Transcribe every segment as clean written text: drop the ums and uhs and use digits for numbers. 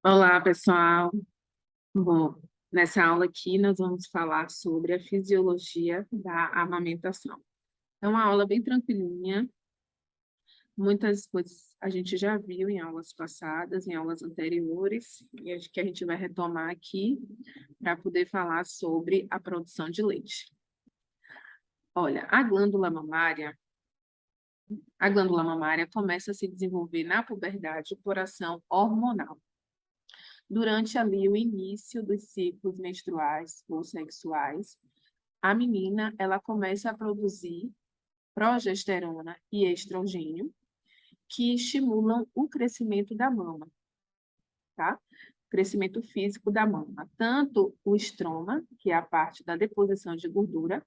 Olá, pessoal. Bom, nessa aula aqui nós vamos falar sobre a fisiologia da amamentação. É uma aula bem tranquilinha, muitas coisas a gente já viu em aulas passadas, em aulas anteriores, e acho que a gente vai retomar aqui para poder falar sobre a produção de leite. Olha, a glândula mamária começa a se desenvolver na puberdade por ação hormonal. Durante ali o início dos ciclos menstruais ou sexuais, a menina ela começa a produzir progesterona e estrogênio, que estimulam o crescimento da mama, tá? O crescimento físico da mama, tanto o estroma, que é a parte da deposição de gordura,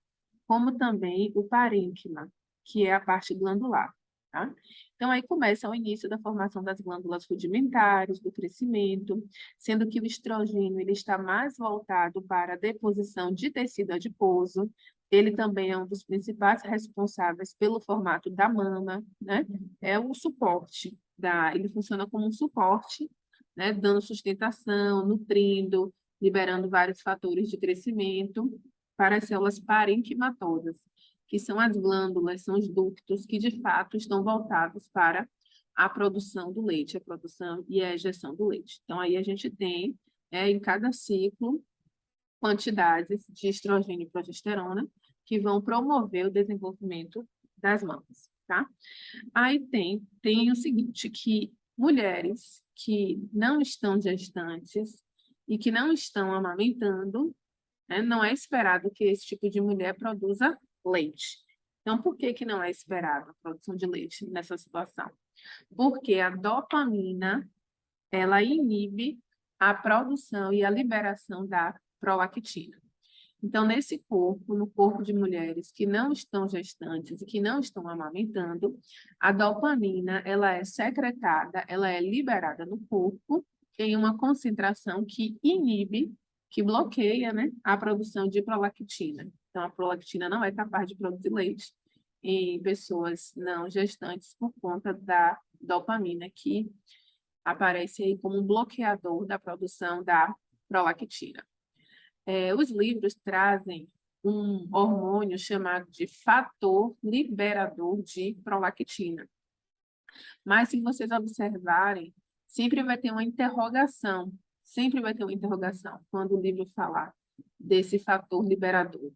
como também o parênquima, que é a parte glandular, tá? Então, aí começa o início da formação das glândulas rudimentares, do crescimento, sendo que o estrogênio ele está mais voltado para a deposição de tecido adiposo, ele também é um dos principais responsáveis pelo formato da mama, né? É o suporte ele funciona como um suporte, né? Dando sustentação, nutrindo, liberando vários fatores de crescimento para as células parenquimatosas, que são as glândulas, são os ductos que de fato estão voltados para a produção do leite, a produção e a ejeção do leite. Então, aí a gente tem, em cada ciclo, quantidades de estrogênio e progesterona que vão promover o desenvolvimento das mamas, tá? Aí tem o seguinte, que mulheres que não estão gestantes e que não estão amamentando, né, não é esperado que esse tipo de mulher produza leite. Então, por que que não é esperado a produção de leite nessa situação? Porque a dopamina, ela inibe a produção e a liberação da prolactina. Então, no corpo de mulheres que não estão gestantes e que não estão amamentando, a dopamina, ela é secretada, ela é liberada no corpo em uma concentração que inibe, que bloqueia, né, a produção de prolactina. Então, a prolactina não é capaz de produzir leite em pessoas não gestantes por conta da dopamina, que aparece aí como um bloqueador da produção da prolactina. Os livros trazem um hormônio chamado de fator liberador de prolactina. Mas, se vocês observarem, sempre vai ter uma interrogação quando o livro falar desse fator liberador,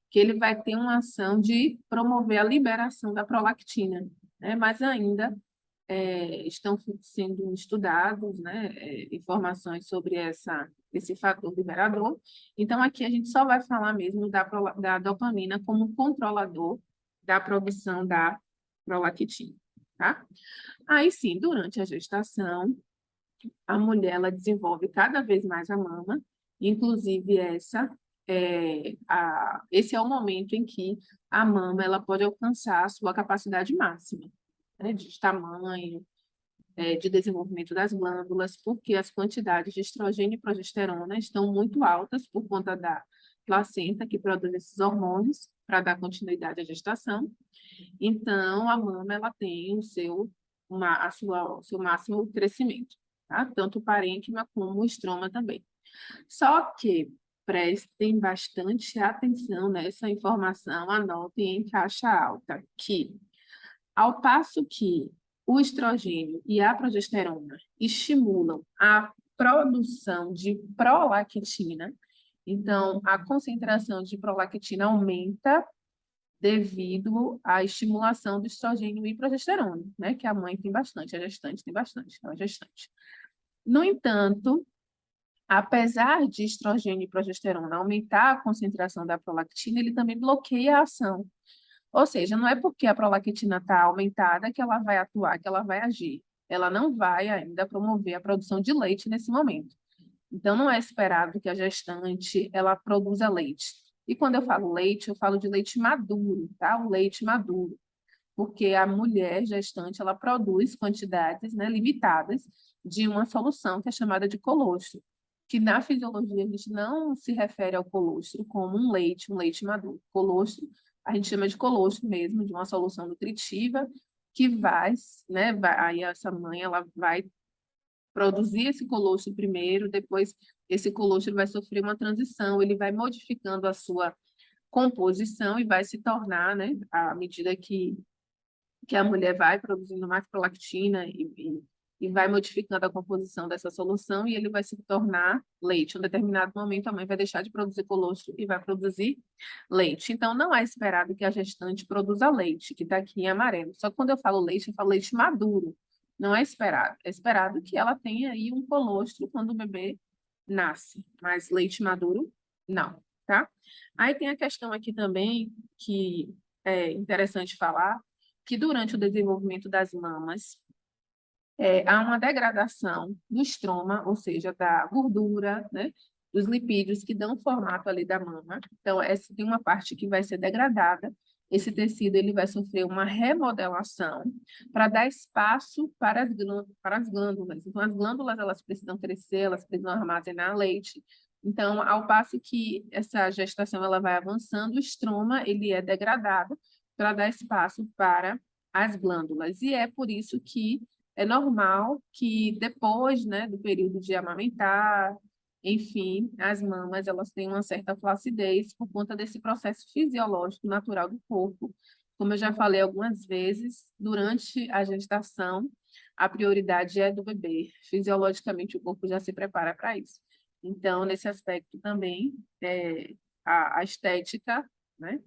que ele vai ter uma ação de promover a liberação da prolactina, né? Mas ainda estão sendo estudados, né, informações sobre esse fator liberador. Então, aqui a gente só vai falar mesmo da dopamina como controlador da produção da prolactina, tá? Aí sim, durante a gestação, a mulher ela desenvolve cada vez mais a mama, inclusive esse é o momento em que a mama ela pode alcançar a sua capacidade máxima, né, de tamanho, de desenvolvimento das glândulas, porque as quantidades de estrogênio e progesterona estão muito altas por conta da placenta que produz esses hormônios para dar continuidade à gestação. Então, a mama ela tem o seu máximo crescimento, tá? Tanto o parênquima como o estroma também. Só que prestem bastante atenção nessa informação, anotem em caixa alta, que ao passo que o estrogênio e a progesterona estimulam a produção de prolactina, então a concentração de prolactina aumenta devido à estimulação do estrogênio e progesterona, né? Que a mãe tem bastante, a gestante tem bastante, então a gestante. No entanto, apesar de estrogênio e progesterona aumentar a concentração da prolactina, ele também bloqueia a ação. Ou seja, não é porque a prolactina está aumentada que ela vai atuar, que ela vai agir. Ela não vai ainda promover a produção de leite nesse momento. Então, não é esperado que a gestante ela produza leite. E quando eu falo leite, eu falo de leite maduro, tá? O leite maduro. Porque a mulher gestante, ela produz quantidades, né, limitadas de uma solução que é chamada de colostro, que na fisiologia a gente não se refere ao colostro como um leite maduro. Colostro, a gente chama de colostro mesmo, de uma solução nutritiva que vai, né, aí essa mãe, ela vai produzir esse colostro primeiro, depois esse colostro vai sofrer uma transição, ele vai modificando a sua composição e vai se tornar, né, à medida que a mulher vai produzindo mais prolactina e vai modificando a composição dessa solução e ele vai se tornar leite. Em um determinado momento, a mãe vai deixar de produzir colostro e vai produzir leite. Então, não é esperado que a gestante produza leite, que está aqui em amarelo. Só que quando eu falo leite maduro. Não é esperado. É esperado que ela tenha aí um colostro quando o bebê nasce, mas leite maduro, não, tá? Aí tem a questão aqui também, que é interessante falar, que durante o desenvolvimento das mamas, há uma degradação do estroma, ou seja, da gordura, né, dos lipídios que dão o formato ali da mama. Então, essa tem uma parte que vai ser degradada. Esse tecido ele vai sofrer uma remodelação para dar espaço para as glândulas. Então, as glândulas elas precisam crescer, elas precisam armazenar leite. Então, ao passo que essa gestação ela vai avançando, o estroma ele é degradado para dar espaço para as glândulas. E é por isso que é normal que depois, né, do período de amamentar, enfim, as mamas elas têm uma certa flacidez por conta desse processo fisiológico natural do corpo. Como eu já falei algumas vezes, durante a gestação, a prioridade é do bebê. Fisiologicamente, o corpo já se prepara para isso. Então, nesse aspecto também, a estética, né,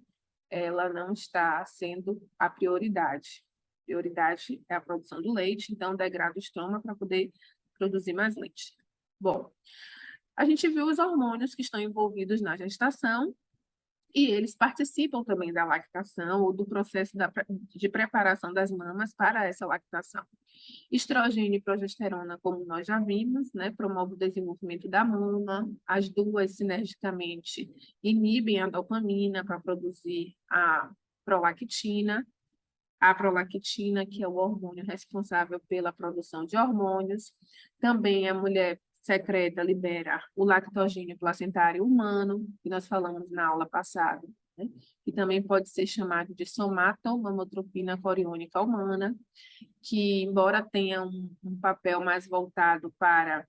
ela não está sendo a prioridade. A prioridade é a produção do leite, então degrada o estroma para poder produzir mais leite. Bom, a gente viu os hormônios que estão envolvidos na gestação e eles participam também da lactação ou do processo de preparação das mamas para essa lactação. Estrogênio e progesterona, como nós já vimos, né, promove o desenvolvimento da mama. As duas sinergicamente inibem a dopamina para produzir a prolactina. A prolactina, que é o hormônio responsável pela produção de hormônios. Também a mulher secreta, libera o lactogênio placentário humano, que nós falamos na aula passada, né? Que também pode ser chamado de somatomamotropina coriônica humana, que, embora tenha um papel mais voltado para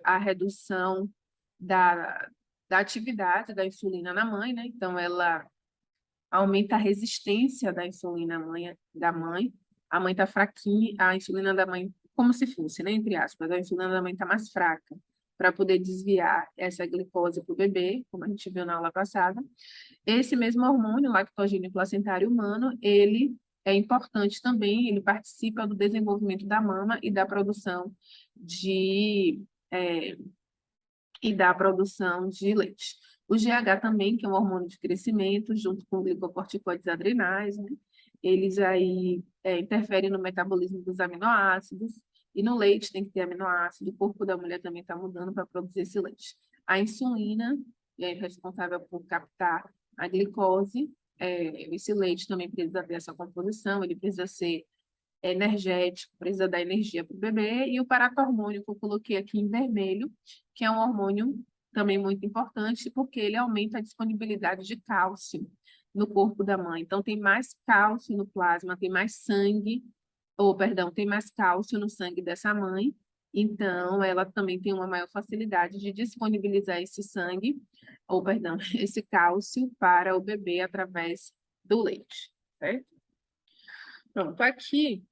a redução da atividade da insulina na mãe, né? Então, ela aumenta a resistência da insulina da mãe. A mãe está fraquinha, a insulina da mãe, como se fosse, né? Entre aspas, a insulina da mãe está mais fraca para poder desviar essa glicose para o bebê, como a gente viu na aula passada. Esse mesmo hormônio, lactogênio placentário humano, ele é importante também, ele participa do desenvolvimento da mama e da produção é, de leite. O GH também, que é um hormônio de crescimento, junto com glicocorticoides adrenais, né? Eles aí interferem no metabolismo dos aminoácidos, e no leite tem que ter aminoácido, o corpo da mulher também está mudando para produzir esse leite. A insulina é responsável por captar a glicose, esse leite também precisa ter essa composição, ele precisa ser energético, precisa dar energia para o bebê, e o paratormônio que eu coloquei aqui em vermelho, que é um hormônio também muito importante, porque ele aumenta a disponibilidade de cálcio no corpo da mãe. Então, tem mais cálcio no plasma, tem mais sangue, ou, perdão, tem mais cálcio no sangue dessa mãe, então ela também tem uma maior facilidade de disponibilizar esse sangue, ou, perdão, esse cálcio para o bebê através do leite, certo? Pronto, aqui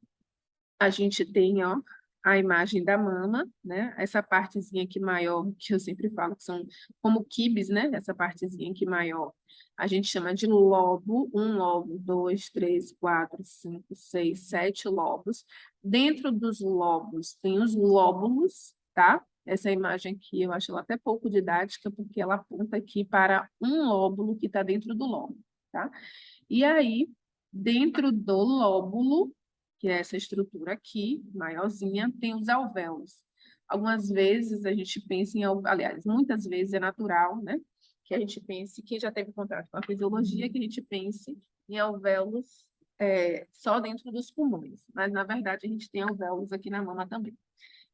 a gente tem, ó, a imagem da mama, né? Essa partezinha aqui maior, que eu sempre falo que são como quibes, né? Essa partezinha aqui maior, a gente chama de lobo, um lobo, dois, três, quatro, cinco, seis, sete lobos. Dentro dos lobos tem os lóbulos, tá? Essa imagem aqui eu acho ela até pouco didática, porque ela aponta aqui para um lóbulo que está dentro do lobo, tá? E aí, dentro do lóbulo, que é essa estrutura aqui, maiorzinha, tem os alvéolos. Algumas vezes a gente pensa em, aliás, muitas vezes é natural, né? Que a gente pense, quem já teve contato com a fisiologia, que a gente pense em alvéolos só dentro dos pulmões. Mas, na verdade, a gente tem alvéolos aqui na mama também.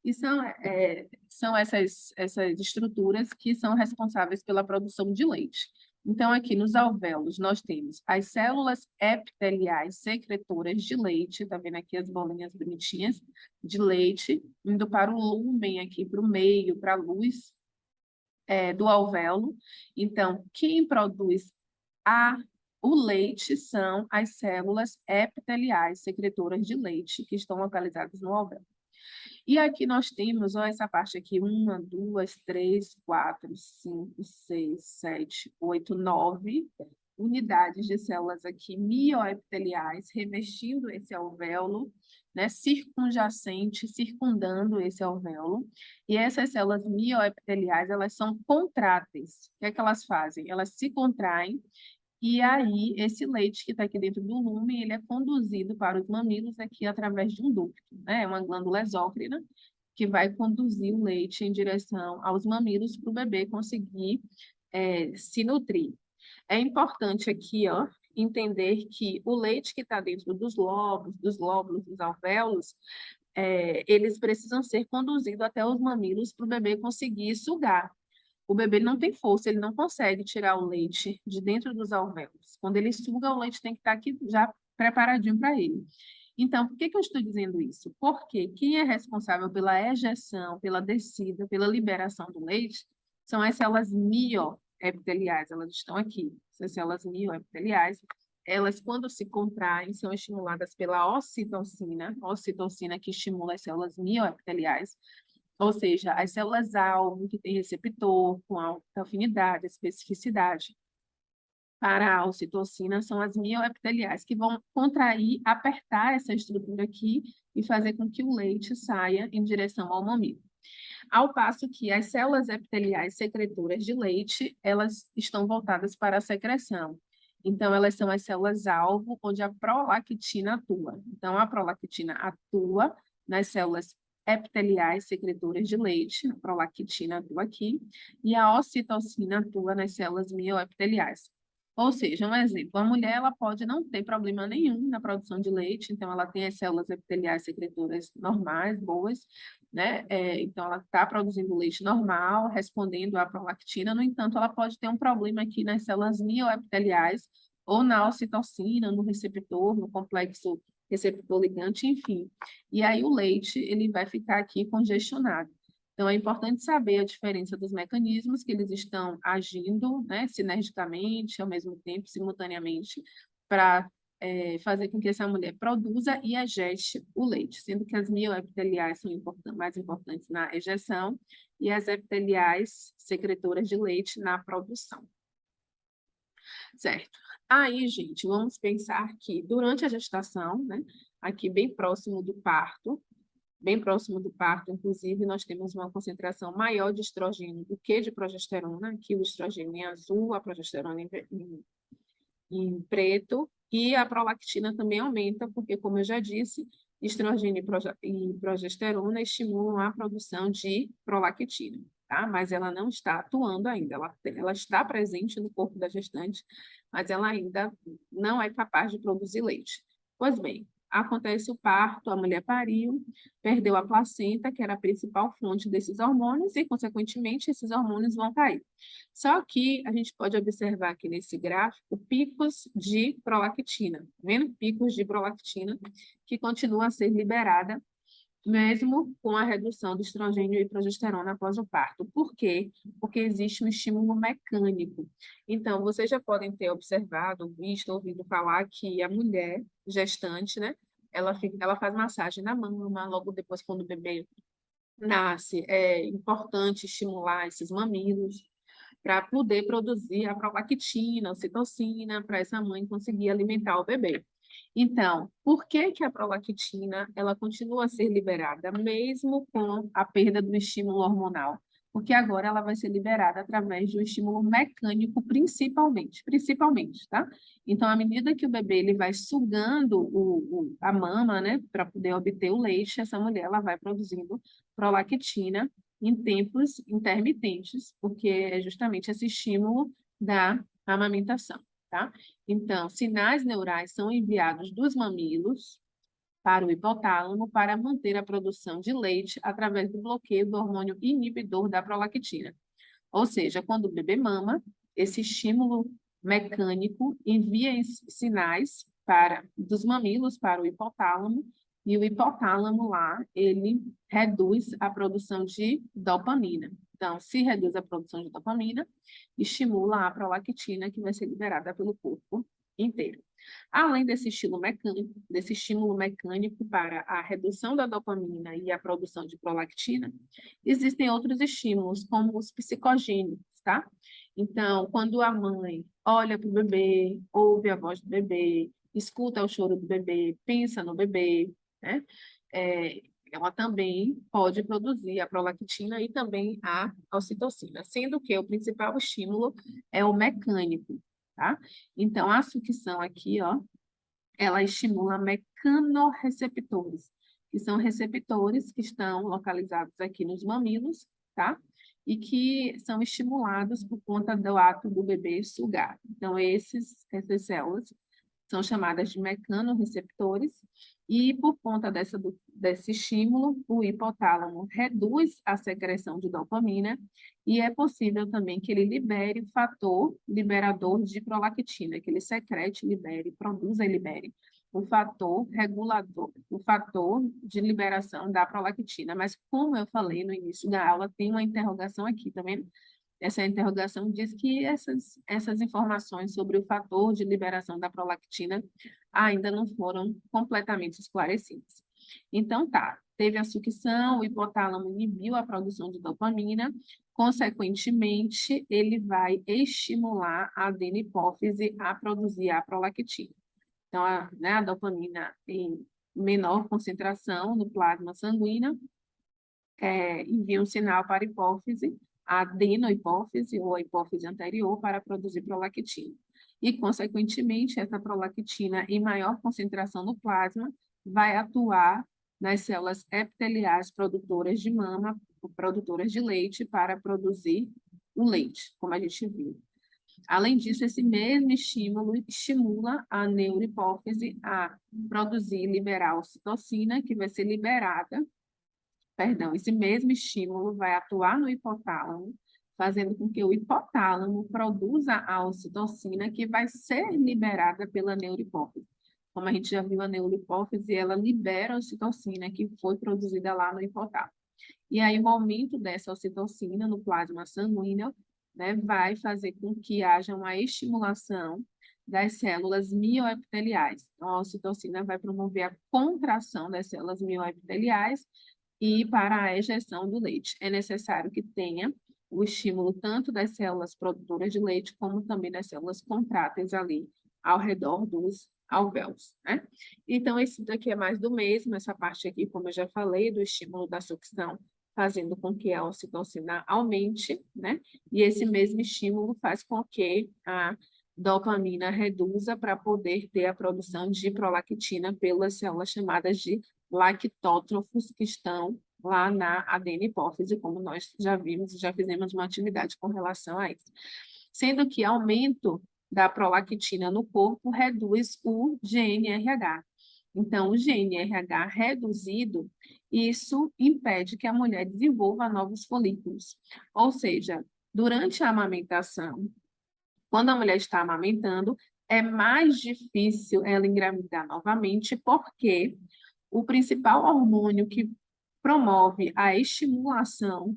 E são essas estruturas que são responsáveis pela produção de leite. Então, aqui nos alvéolos, nós temos as células epiteliais secretoras de leite, tá vendo aqui as bolinhas bonitinhas de leite, indo para o lúmen aqui, para o meio, para a luz do alvéolo. Então, quem produz o leite são as células epiteliais secretoras de leite, que estão localizadas no alvéolo. E aqui nós temos, ó, essa parte aqui, 1, 2, 3, 4, 5, 6, 7, 8, 9 unidades de células aqui mioepiteliais revestindo esse alvéolo, né, circundando esse alvéolo. E essas células mioepiteliais, elas são contráteis. O que é que elas fazem? Elas se contraem e aí, esse leite que está aqui dentro do lume, ele é conduzido para os mamilos aqui através de um ducto, né? É uma glândula exócrina que vai conduzir o leite em direção aos mamilos para o bebê conseguir se nutrir. É importante aqui, ó, entender que o leite que está dentro dos lóbulos, dos alvéolos, eles precisam ser conduzidos até os mamilos para o bebê conseguir sugar. O bebê não tem força, ele não consegue tirar o leite de dentro dos alvéolos. Quando ele suga, o leite tem que estar aqui já preparadinho para ele. Então, por que eu estou dizendo isso? Porque quem é responsável pela ejeção, pela descida, pela liberação do leite, são as células mioepiteliais, elas estão aqui. Essas células mioepiteliais, elas, quando se contraem, são estimuladas pela ocitocina que estimula as células mioepiteliais, ou seja, as células-alvo que têm receptor com alta afinidade, especificidade para a ocitocina são as mioepiteliais, que vão contrair, apertar essa estrutura aqui e fazer com que o leite saia em direção ao mamilo. Ao passo que as células epiteliais secretoras de leite, elas estão voltadas para a secreção. Então, elas são as células-alvo, onde a prolactina atua. Então, a prolactina atua nas células epiteliais secretoras de leite, a prolactina atua aqui, e a ocitocina atua nas células mioepiteliais. Ou seja, um exemplo, a mulher ela pode não ter problema nenhum na produção de leite, então ela tem as células epiteliais secretoras normais, boas, né? Então ela está produzindo leite normal, respondendo à prolactina, no entanto, ela pode ter um problema aqui nas células mioepiteliais ou na ocitocina, no receptor, no complexo receptor ligante, enfim. E aí o leite ele vai ficar aqui congestionado. Então, é importante saber a diferença dos mecanismos que eles estão agindo, né, sinergicamente, ao mesmo tempo, simultaneamente, para fazer com que essa mulher produza e ejete o leite, sendo que as mioepiteliais são mais importantes na ejeção e as epiteliais secretoras de leite na produção. Certo. Aí, gente, vamos pensar que durante a gestação, né, aqui bem próximo do parto, inclusive, nós temos uma concentração maior de estrogênio do que de progesterona, aqui o estrogênio em azul, a progesterona em preto, e a prolactina também aumenta, porque, como eu já disse, estrogênio e progesterona estimulam a produção de prolactina, tá? Mas ela não está atuando ainda, ela está presente no corpo da gestante, mas ela ainda não é capaz de produzir leite. Pois bem, acontece o parto, a mulher pariu, perdeu a placenta, que era a principal fonte desses hormônios, e, consequentemente, esses hormônios vão cair. Só que a gente pode observar aqui nesse gráfico picos de prolactina, vendo? Picos de prolactina que continua a ser liberada mesmo com a redução do estrogênio e progesterona após o parto. Por quê? Porque existe um estímulo mecânico. Então, vocês já podem ter observado, visto, ouvido falar que a mulher gestante, né, ela faz massagem na mama, logo depois, quando o bebê nasce, é importante estimular esses mamilos para poder produzir a prolactina, a ocitocina, para essa mãe conseguir alimentar o bebê. Então, por que que a prolactina ela continua a ser liberada mesmo com a perda do estímulo hormonal? Porque agora ela vai ser liberada através de um estímulo mecânico, principalmente, tá? Então, à medida que o bebê ele vai sugando a mama, né, para poder obter o leite, essa mulher ela vai produzindo prolactina em tempos intermitentes, porque é justamente esse estímulo da amamentação, tá? Então, sinais neurais são enviados dos mamilos para o hipotálamo para manter a produção de leite através do bloqueio do hormônio inibidor da prolactina. Ou seja, quando o bebê mama, esse estímulo mecânico envia sinais dos mamilos para o hipotálamo, e o hipotálamo lá, ele reduz a produção de dopamina. Então, se reduz a produção de dopamina, estimula a prolactina, que vai ser liberada pelo corpo inteiro. Além desse estímulo mecânico para a redução da dopamina e a produção de prolactina, existem outros estímulos, como os psicogênicos, tá? Então, quando a mãe olha para o bebê, ouve a voz do bebê, escuta o choro do bebê, pensa no bebê, né? Ela também pode produzir a prolactina e também a ocitocina, sendo que o principal estímulo é o mecânico, tá? Então, a sucção aqui, ó, ela estimula mecanorreceptores, que são receptores que estão localizados aqui nos mamilos, tá? E que são estimulados por conta do ato do bebê sugar. Então, essas células são chamadas de mecanorreceptores, e por conta desse estímulo, o hipotálamo reduz a secreção de dopamina, e é possível também que ele libere o fator liberador de prolactina, que ele secrete, libere, produza e libere o fator regulador, o fator de liberação da prolactina. Mas, como eu falei no início da aula, tem uma interrogação aqui, tá vendo? Essa interrogação diz que essas informações sobre o fator de liberação da prolactina ainda não foram completamente esclarecidas. Então, tá, teve a sucção, o hipotálamo inibiu a produção de dopamina, consequentemente, ele vai estimular a adenohipófise a produzir a prolactina. Então, a dopamina em menor concentração no plasma sanguíneo envia um sinal para a hipófise, a adenohipófise ou a hipófise anterior, para produzir prolactina. E, consequentemente, essa prolactina em maior concentração no plasma vai atuar nas células epiteliais produtoras de mama, produtoras de leite, para produzir o leite, como a gente viu. Além disso, esse mesmo estímulo estimula a neurohipófise a produzir e liberar a ocitocina, que vai ser liberada. Perdão, esse mesmo estímulo vai atuar no hipotálamo, fazendo com que o hipotálamo produza a ocitocina, que vai ser liberada pela neurohipófise. Como a gente já viu, a neurohipófise, ela libera a ocitocina que foi produzida lá no hipotálamo. E aí, o aumento dessa ocitocina no plasma sanguíneo, né, vai fazer com que haja uma estimulação das células mioepiteliais. Então, a ocitocina vai promover a contração das células mioepiteliais, e para a ejeção do leite. É necessário que tenha o estímulo tanto das células produtoras de leite, como também das células contráteis ali ao redor dos alvéolos, né? Então, esse daqui é mais do mesmo, essa parte aqui, como eu já falei, do estímulo da sucção, fazendo com que a ocitocina aumente, né? E esse mesmo estímulo faz com que a dopamina reduza para poder ter a produção de prolactina pelas células chamadas de lactótrofos, que estão lá na adenohipófise, como nós já vimos e já fizemos uma atividade com relação a isso. Sendo que aumento da prolactina no corpo reduz o GNRH. Então, o GNRH reduzido, isso impede que a mulher desenvolva novos folículos. Ou seja, durante a amamentação, quando a mulher está amamentando, é mais difícil ela engravidar novamente, porque o principal hormônio que promove a estimulação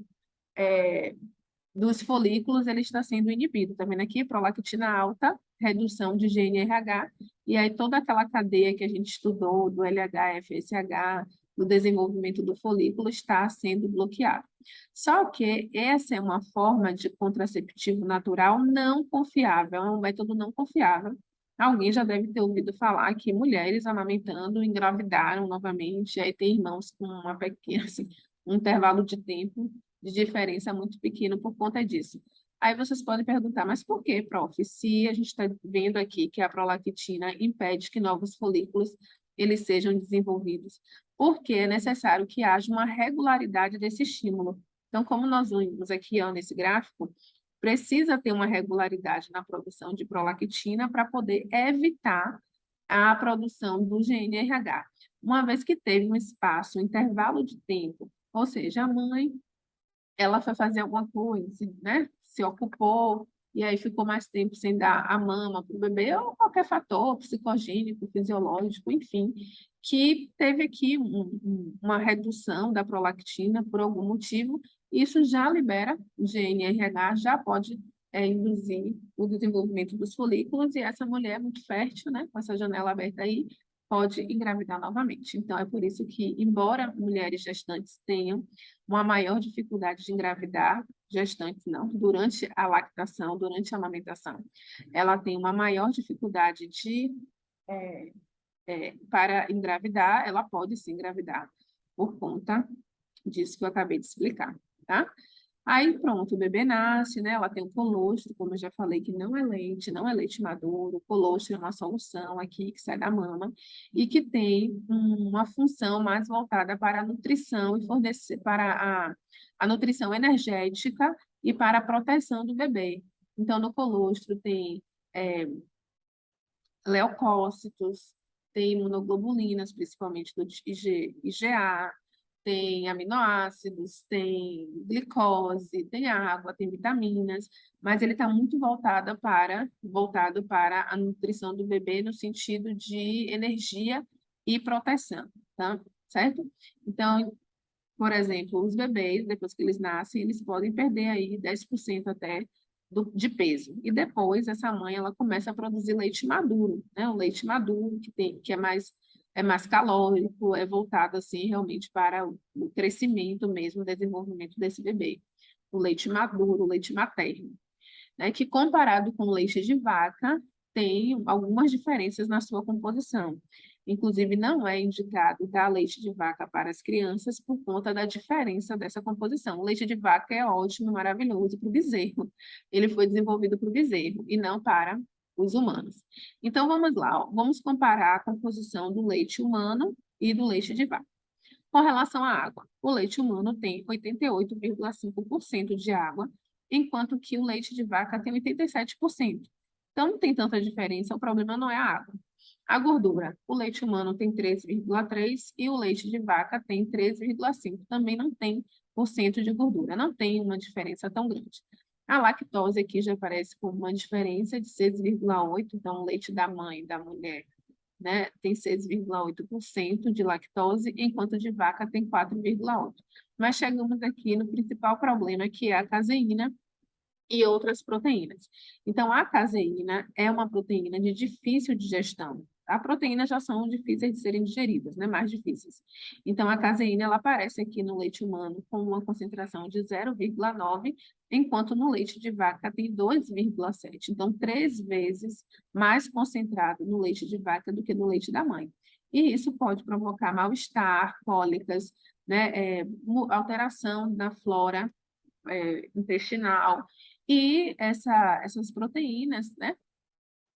dos folículos, ele está sendo inibido. Está vendo aqui? Prolactina alta, redução de GNRH, e aí toda aquela cadeia que a gente estudou, do LH, FSH, do desenvolvimento do folículo, está sendo bloqueada. Só que essa é uma forma de contraceptivo natural não confiável, é um método não confiável. Alguém já deve ter ouvido falar que mulheres amamentando engravidaram novamente, aí tem irmãos com uma pequena, assim, um intervalo de tempo de diferença muito pequeno por conta disso. Aí vocês podem perguntar, mas por que, prof? Se a gente está vendo aqui que a prolactina impede que novos folículos eles sejam desenvolvidos, porque é necessário que haja uma regularidade desse estímulo. Então, como nós vimos aqui ó, nesse gráfico, precisa ter uma regularidade na produção de prolactina para poder evitar a produção do GNRH. Uma vez que teve um espaço, um intervalo de tempo, ou seja, a mãe ela foi fazer alguma coisa, né? Se ocupou, e aí ficou mais tempo sem dar a mama para o bebê, ou qualquer fator psicogênico, fisiológico, enfim, que teve aqui uma redução da prolactina por algum motivo, isso já libera o GNRH, já pode induzir o desenvolvimento dos folículos, e essa mulher muito fértil, né, com essa janela aberta aí, pode engravidar novamente. Então, é por isso que, embora mulheres gestantes tenham uma maior dificuldade de engravidar, gestantes não, durante a lactação, durante a amamentação, ela tem uma maior dificuldade para engravidar, ela pode sim engravidar por conta disso que eu acabei de explicar, tá? Aí pronto, o bebê nasce, né? Ela tem um colostro, como eu já falei, que não é leite, não é leite maduro. O colostro é uma solução aqui que sai da mama e que tem uma função mais voltada para a nutrição e fornecer para a nutrição energética e para a proteção do bebê. Então, no colostro tem é, leucócitos, tem imunoglobulinas, principalmente do IgA, tem aminoácidos, tem glicose, tem água, tem vitaminas, mas ele está muito voltado para a nutrição do bebê no sentido de energia e proteção, tá? Certo? Então, por exemplo, os bebês, depois que eles nascem, eles podem perder aí 10% até de peso. E depois, essa mãe, ela começa a produzir leite maduro, né? O leite maduro, que é mais calórico, é voltado, assim, realmente para o crescimento mesmo, o desenvolvimento desse bebê. O leite maduro, o leite materno, né? Que comparado com o leite de vaca, tem algumas diferenças na sua composição. Inclusive, não é indicado dar leite de vaca para as crianças por conta da diferença dessa composição. O leite de vaca é ótimo, maravilhoso para o bezerro. Ele foi desenvolvido para o bezerro e não para os humanos. Então, vamos lá, ó. Vamos comparar a composição do leite humano e do leite de vaca. Com relação à água, o leite humano tem 88,5% de água, enquanto que o leite de vaca tem 87%. Então, não tem tanta diferença, o problema não é a água. A gordura, o leite humano tem 13,3% e o leite de vaca tem 13,5%. Também não tem por cento de gordura, não tem uma diferença tão grande. A lactose aqui já aparece com uma diferença de 6,8%, então o leite da mãe, da mulher, né, tem 6,8% de lactose, enquanto de vaca tem 4,8%. Mas chegamos aqui no principal problema, que é a caseína e outras proteínas. Então, a caseína é uma proteína de difícil digestão. As proteínas já são difíceis de serem digeridas, né? Mais difíceis. Então, a caseína ela aparece aqui no leite humano com uma concentração de 0,9, enquanto no leite de vaca tem 2,7. Então, 3 vezes mais concentrado no leite de vaca do que no leite da mãe. E isso pode provocar mal-estar, cólicas, né? Alteração na flora intestinal. E essas proteínas, né?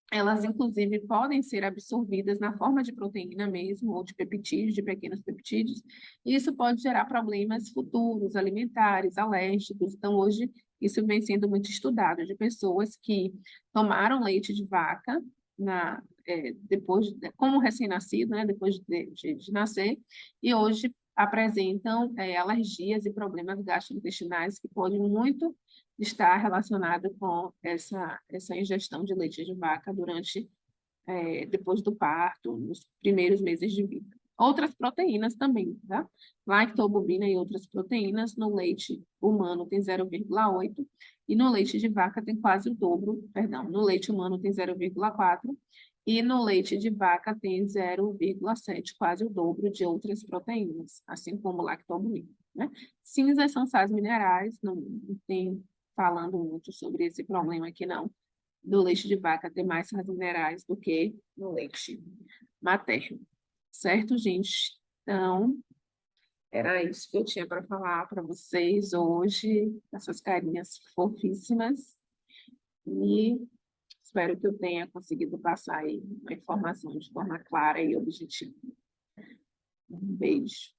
Elas, inclusive, podem ser absorvidas na forma de proteína mesmo, ou de peptídeos, de pequenos peptídeos, e isso pode gerar problemas futuros, alimentares, alérgicos. Então, hoje, isso vem sendo muito estudado, de pessoas que tomaram leite de vaca como recém-nascido, né, depois de nascer, e hoje apresentam alergias e problemas gastrointestinais que podem muito estar relacionado com essa ingestão de leite de vaca depois do parto, nos primeiros meses de vida. Outras proteínas também, tá? Lactobubina e outras proteínas no leite humano tem 0,8 e no leite de vaca tem quase o dobro, perdão, no leite humano tem 0,4 e no leite de vaca tem 0,7, quase o dobro de outras proteínas, assim como lactobumina, né? Cinzas são sais minerais, não tem falando muito sobre esse problema aqui, não, do leite de vaca ter mais sais minerais do que no leite materno. Certo, gente? Então, era isso que eu tinha para falar para vocês hoje, essas carinhas fofíssimas, e espero que eu tenha conseguido passar aí uma informação de forma clara e objetiva. Um beijo.